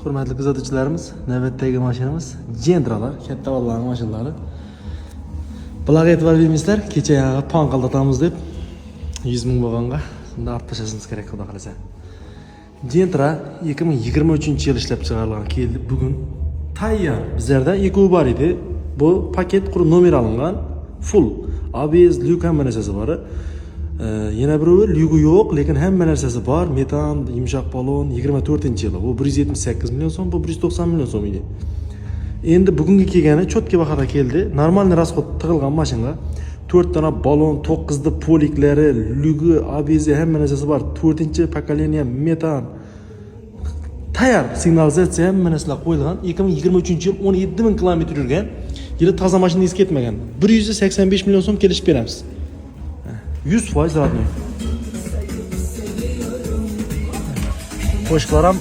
hurmatli kuzatuvchilarimiz, navbatdagi mashinamiz Gentra'lar, katta bolalarning mashinalari. Bularga e'tibor bermaysizlar, kecha yog'i pon qaldatamiz deb 100 ming bo'lganga, shunda olib tashlashimiz kerak, xudo xolasa. Gentra 2023-yil ishlab chiqarilgan, keldi bugun tayyor. Bizlarda ekovi bor edi. Bu paket qurib nomer olingan, full ABS, lyuk hamma narsasi bor. Yana birovi lyugi yo'q, lekin hamma narsasi bor. Metan, yumshoq balon 24-yili. Bu 178 million so'm, bu 190 million so'm edi. Endi bugungi kelgani cho'tka bahada keldi. Normal rasxod tig'ilgan mashina. 4 dona balon, 9 ta poliklari, lyugi, ABS hamma narsasi bor. 4-pokoleniya metan. Tayyor signalizatsiya hamma narsalar qo'yilgan. 2023-yil 17 ming kilometr yurgan. Yili toza mashinangiz ketmagan. 185 million so'm kelishib beramiz. 100% radnoy. Qo'shiqlar ham